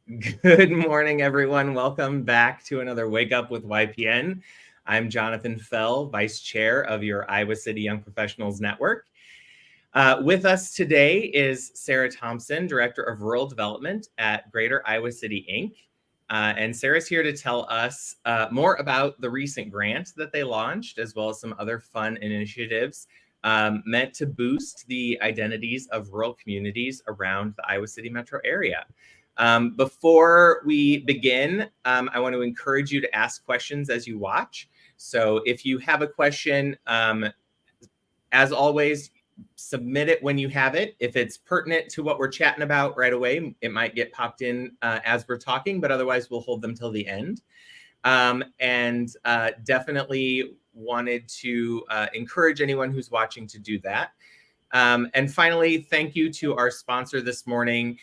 Good morning, everyone. Welcome back to another Wake Up with YPN. I'm Jonathan Fell, Vice Chair of your Iowa City Young Professionals Network. With us today is Sarah Thompson, Director of Rural Development at Greater Iowa City, Inc. And Sarah's here to tell us more about the recent grant that they launched, as well as some other fun initiatives meant to boost the identities of rural communities around the Iowa City metro area. Before we begin, I want to encourage you to ask questions as you watch. So if you have a question, as always, submit it when you have it. If it's pertinent to what we're chatting about right away, it might get popped in as we're talking, but otherwise we'll hold them till the end. Definitely wanted to encourage anyone who's watching to do that. And finally, thank you to our sponsor this morning,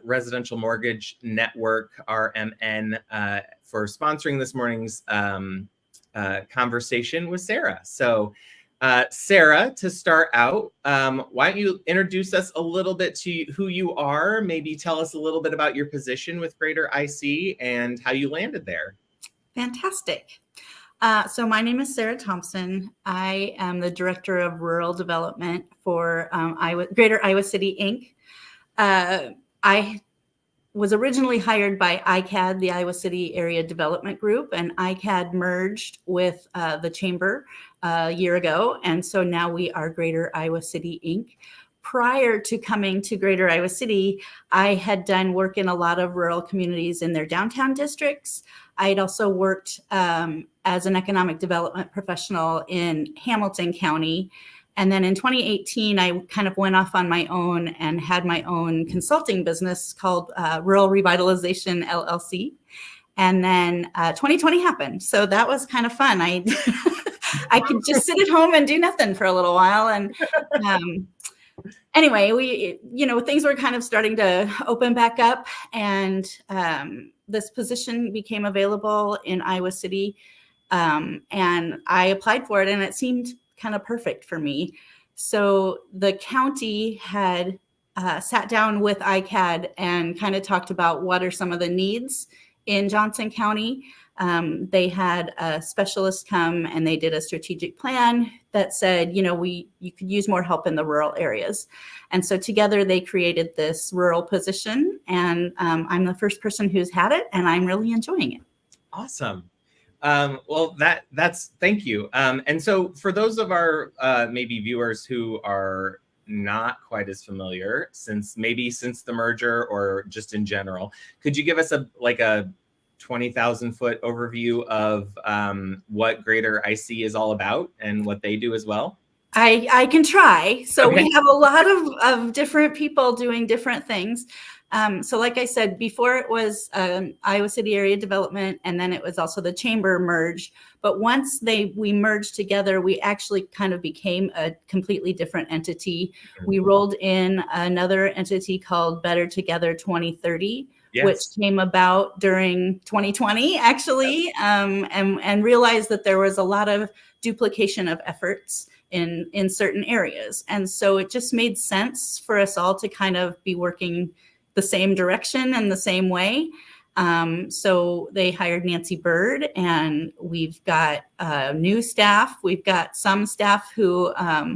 Residential Mortgage Network, RMN, for sponsoring this morning's conversation with Sarah. So Sarah, to start out, why don't you introduce us a little bit to who you are, maybe tell us a little bit about your position with Greater IC and how you landed there. Fantastic. So my name is Sarah Thompson. I am the Director of Rural Development for Greater Iowa City, Inc. I was originally hired by ICAD, the Iowa City Area Development Group, and ICAD merged with the Chamber a year ago. And so now we are Greater Iowa City, Inc. Prior to coming to Greater Iowa City, I had done work in a lot of rural communities in their downtown districts. I had also worked as an economic development professional in Hamilton County. And then in 2018, I kind of went off on my own and had my own consulting business called Rural Revitalization LLC. And then 2020 happened. So that was kind of fun. I could just sit at home and do nothing for a little while. And anyway, things were kind of starting to open back up. And this position became available in Iowa City. And I applied for it, and it seemed kind of perfect for me. So the county had sat down with ICAD and kind of talked about what are some of the needs in Johnson County. They had a specialist come and they did a strategic plan that said, you could use more help in the rural areas. And so together they created this rural position, and I'm the first person who's had it, and I'm really enjoying it. Awesome. Well, thank you. And so for those of our maybe viewers who are not quite as familiar, since the merger or just in general, could you give us a 20,000 foot overview of what Greater IC is all about and what they do as well? I can try. So okay. We have a lot of different people doing different things. So like I said, before it was Iowa City Area Development, and then it was also the Chamber merged. But once we merged together, we actually kind of became a completely different entity. We rolled in another entity called Better Together 2030, yes, which came about during 2020, actually, and realized that there was a lot of duplication of efforts in certain areas. And so it just made sense for us all to kind of be working the same direction and the same way. So they hired Nancy Bird, and we've got new staff. We've got some staff who are,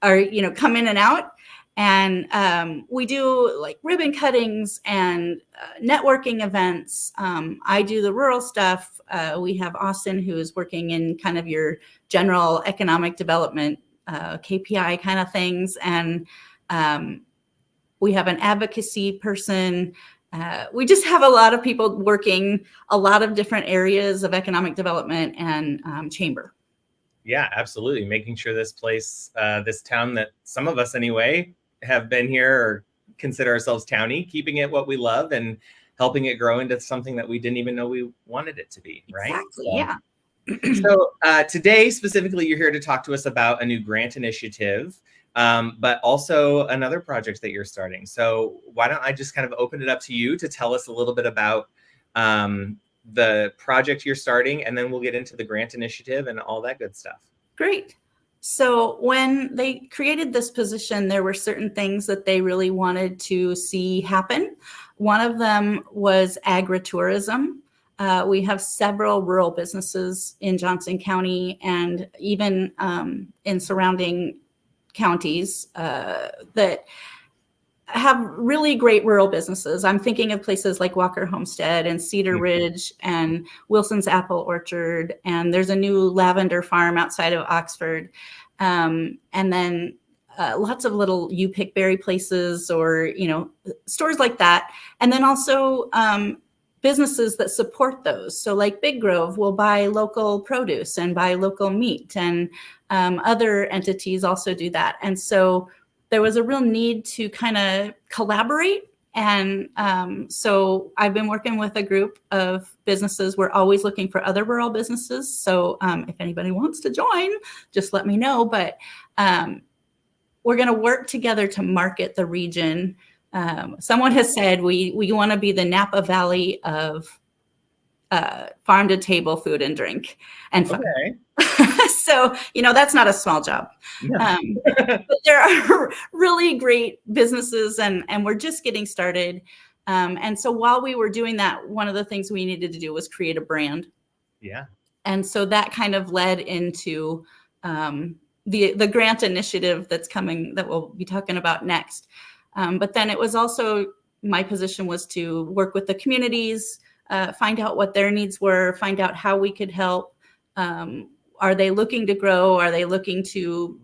come in and out. And we do like ribbon cuttings and networking events. I do the rural stuff. We have Austin, who is working in kind of your general economic development, KPI kind of things. And we have an advocacy person. We just have a lot of people working a lot of different areas of economic development and chamber. Yeah, absolutely. Making sure this place, this town that some of us anyway have been here or consider ourselves towny, keeping it what we love and helping it grow into something that we didn't even know we wanted it to be, right? Exactly, yeah. So today, specifically, you're here to talk to us about a new grant initiative, but also another project that you're starting. So why don't I just kind of open it up to you to tell us a little bit about the project you're starting, and then we'll get into the grant initiative and all that good stuff. Great. So when they created this position, there were certain things that they really wanted to see happen. One of them was agritourism. We have several rural businesses in Johnson County and even in surrounding counties that have really great rural businesses. I'm thinking of places like Walker Homestead and Cedar Ridge and Wilson's Apple Orchard. And there's a new lavender farm outside of Oxford. And then lots of little you pick berry places or, stores like that. And then also businesses that support those. So like Big Grove will buy local produce and buy local meat, and other entities also do that. And so there was a real need to kind of collaborate. And so I've been working with a group of businesses. We're always looking for other rural businesses. So if anybody wants to join, just let me know. But we're going to work together to market the region. Someone has said we want to be the Napa Valley of farm to table food and drink and fun. Okay. So, that's not a small job. No. But there are really great businesses and we're just getting started. And so while we were doing that, one of the things we needed to do was create a brand. Yeah. And so that kind of led into the grant initiative that's coming that we'll be talking about next. But then it was also, my position was to work with the communities, find out what their needs were, find out how we could help. Are they looking to grow? Are they looking to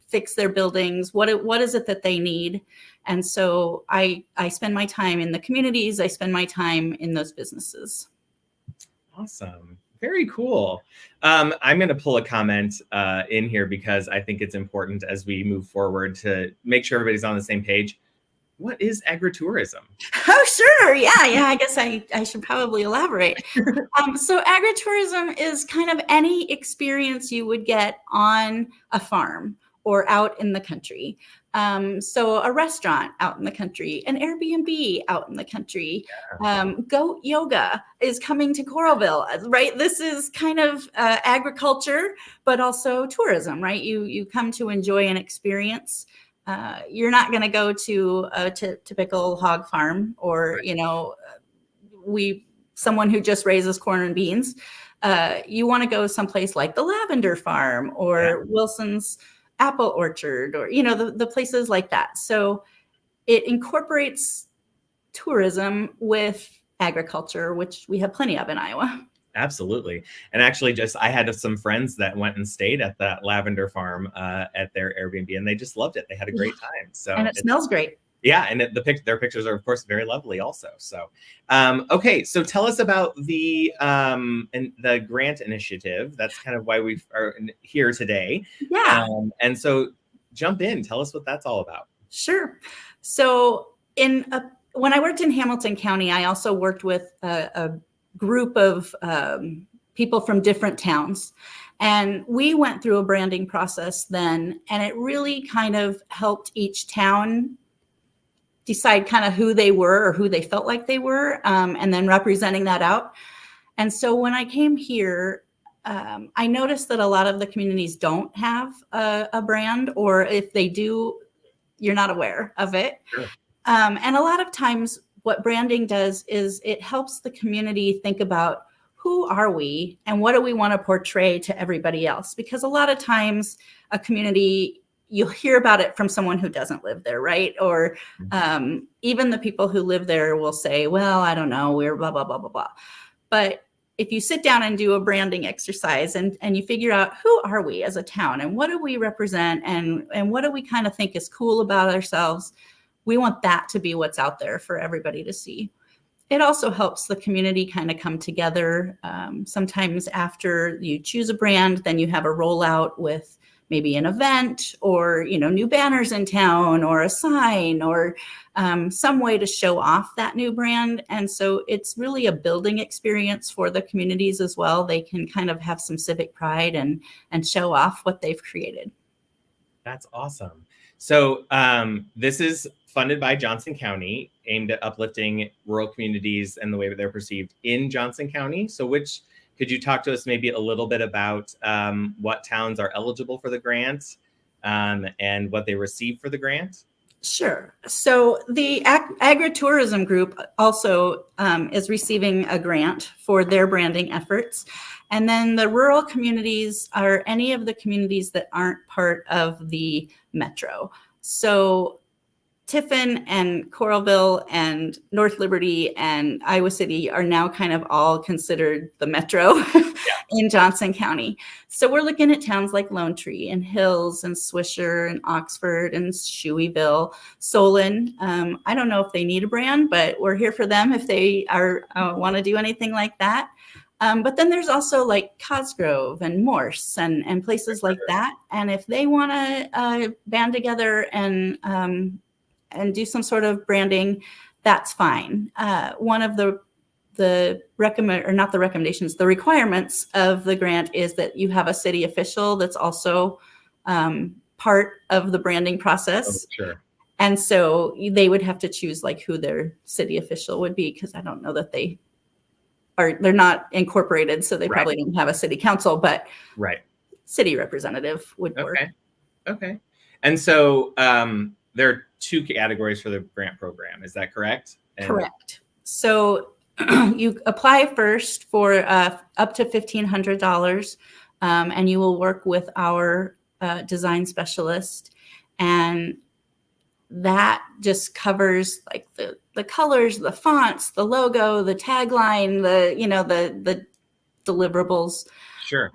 fix their buildings? What is it that they need? And so I spend my time in the communities. I spend my time in those businesses. Awesome. Very cool. I'm going to pull a comment in here because I think it's important as we move forward to make sure everybody's on the same page. What is agritourism? Oh, sure. Yeah. I guess I should probably elaborate. So agritourism is kind of any experience you would get on a farm or out in the country. So a restaurant out in the country, an Airbnb out in the country, goat yoga is coming to Coralville, right? This is kind of agriculture, but also tourism, right? You come to enjoy an experience. You're not going to go to a typical hog farm or, someone who just raises corn and beans. You want to go someplace like the lavender farm or Wilson's Apple Orchard or, the places like that. So it incorporates tourism with agriculture, which we have plenty of in Iowa. Absolutely. And actually I had some friends that went and stayed at that lavender farm at their Airbnb, and they just loved it. They had a great time. So and it smells great. Yeah. And their pictures are, of course, very lovely also. So, okay. So tell us about the grant initiative. That's kind of why we are here today. Yeah. And so jump in. Tell us what that's all about. Sure. So when I worked in Hamilton County, I also worked with a group of people from different towns. And we went through a branding process then, and it really kind of helped each town decide kind of who they were or who they felt like they were, and then representing that out. And so when I came here, I noticed that a lot of the communities don't have a brand, or if they do, you're not aware of it. Sure. And a lot of times what branding does is it helps the community think about who are we and what do we want to portray to everybody else? Because a lot of times a community, you'll hear about it from someone who doesn't live there, right? Or even the people who live there will say, well, I don't know, we're blah, blah, blah, blah, blah. But if you sit down and do a branding exercise and you figure out who are we as a town and what do we represent and what do we kind of think is cool about ourselves, we want that to be what's out there for everybody to see. It also helps the community kind of come together. Sometimes after you choose a brand, then you have a rollout with maybe an event or, new banners in town or a sign or some way to show off that new brand. And so it's really a building experience for the communities as well. They can kind of have some civic pride and show off what they've created. That's awesome. So this is funded by Johnson County, aimed at uplifting rural communities and the way that they're perceived in Johnson County. So could you talk to us maybe a little bit about what towns are eligible for the grant and what they receive for the grant? Sure. So the agritourism group also is receiving a grant for their branding efforts. And then the rural communities are any of the communities that aren't part of the metro. So Tiffin and Coralville and North Liberty and Iowa City are now kind of all considered the metro in Johnson County. So we're looking at towns like Lone Tree and Hills and Swisher and Oxford and Shoeyville, Solon. I don't know if they need a brand, but we're here for them if they are want to do anything like that. But then there's also like Cosgrove and Morse and places like that. And if they want to band together and do some sort of branding, that's fine. One of the requirements of the grant is that you have a city official that's also part of the branding process. Oh, sure. And so they would have to choose like who their city official would be, because I don't know that they're not incorporated, so they probably don't have a city council, but city representative would work. Okay. And so there are two categories for the grant program. Is that correct? Correct. So you apply first for up to $1,500, and you will work with our design specialist, and that just covers like the colors, the fonts, the logo, the tagline, the deliverables. Sure.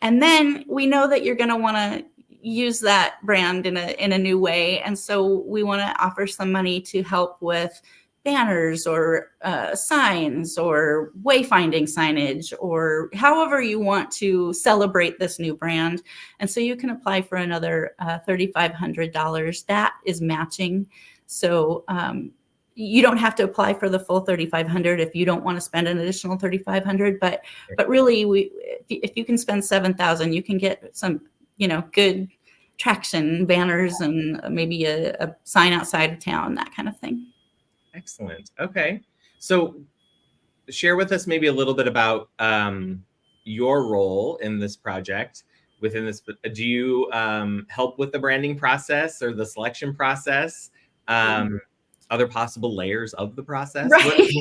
And then we know that you're going to want to use that brand in a new way, and so we want to offer some money to help with banners or signs or wayfinding signage, or however you want to celebrate this new brand. And so you can apply for another $3,500. That is matching. So you don't have to apply for the full $3,500 if you don't want to spend an additional $3,500. But really, if you can spend $7,000, you can get some good traction, banners, and maybe a sign outside of town, that kind of thing. Excellent. Okay. So share with us maybe a little bit about your role in this project within this. Do you help with the branding process or the selection process? Other possible layers of the process? Right.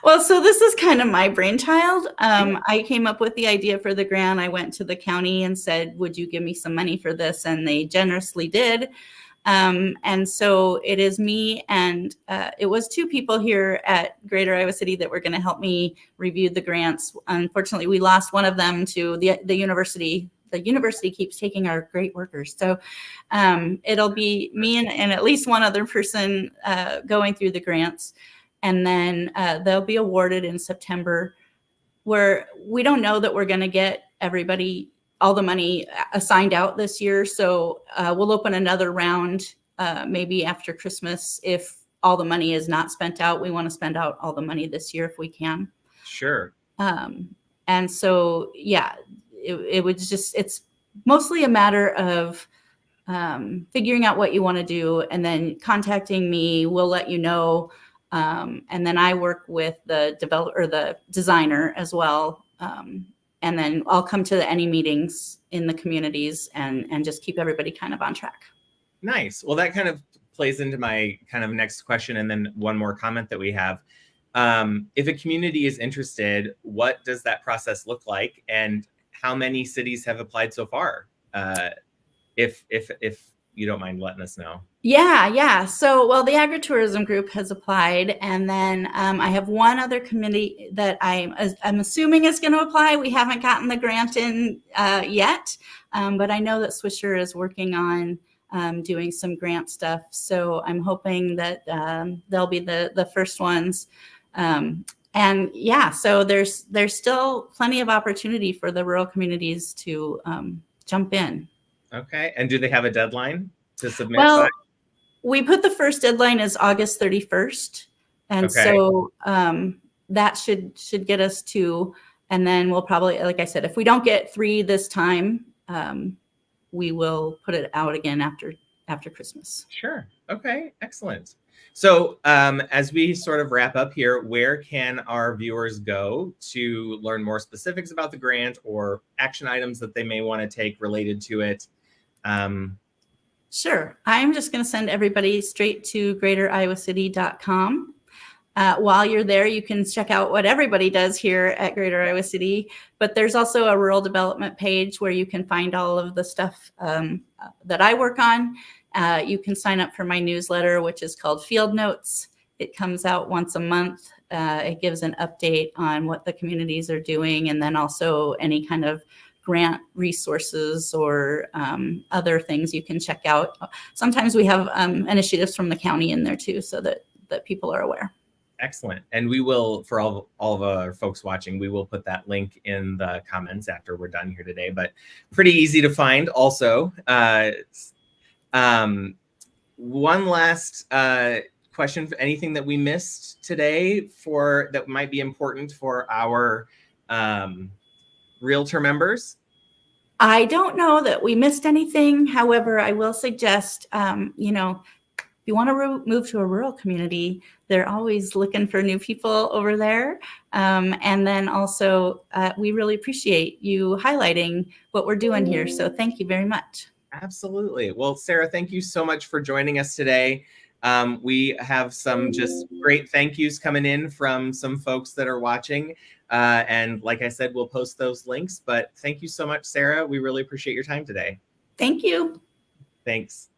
Well, so this is kind of my brainchild. I came up with the idea for the grant. I went to the county and said, would you give me some money for this? And they generously did. And so it is me and it was two people here at Greater Iowa City that were going to help me review the grants. Unfortunately, we lost one of them to the university. The university keeps taking our great workers. So it'll be me and at least one other person going through the grants. And then they'll be awarded in September, where we don't know that we're going to get everybody all the money assigned out this year. So we'll open another round maybe after Christmas. If all the money is not spent out, we want to spend out all the money this year if we can. Sure. And so, it's mostly a matter of figuring out what you want to do and then contacting me. We'll let you know. And then I work with the developer or the designer as well. And then I'll come to any meetings in the communities and just keep everybody kind of on track. Nice. Well, that kind of plays into my kind of next question. And then one more comment that we have. If a community is interested, what does that process look like? And how many cities have applied so far? If you don't mind letting us know. Yeah. So, well, the agritourism group has applied, and then I have one other committee that I'm assuming is going to apply. We haven't gotten the grant in yet, but I know that Swisher is working on doing some grant stuff. So I'm hoping that they'll be the first ones. And yeah, so there's still plenty of opportunity for the rural communities to jump in. Okay. And do they have a deadline to submit? Well, we put the first deadline as August 31st. And so that should get us to, and then we'll probably, like I said, if we don't get 3 this time, we will put it out again after Christmas. Sure. Okay. Excellent. So as we sort of wrap up here, where can our viewers go to learn more specifics about the grant or action items that they may want to take related to it? Sure. I'm just going to send everybody straight to greateriowacity.com. While you're there, you can check out what everybody does here at Greater Iowa City, but there's also a rural development page where you can find all of the stuff that I work on. You can sign up for my newsletter, which is called Field Notes. It comes out once a month. It gives an update on what the communities are doing, and then also any kind of grant resources or other things you can check out. Sometimes we have initiatives from the county in there too, so that people are aware. Excellent. And we will, for all of our folks watching, we will put that link in the comments after we're done here today, but pretty easy to find also. One last question, anything that we missed today that might be important for our Realtor members? I don't know that we missed anything. However, I will suggest, if you want to move to a rural community, they're always looking for new people over there. And then also, we really appreciate you highlighting what we're doing here. So thank you very much. Absolutely. Well, Sarah, thank you so much for joining us today. We have some just great thank yous coming in from some folks that are watching. And like I said, we'll post those links. But thank you so much, Sarah. We really appreciate your time today. Thank you. Thanks.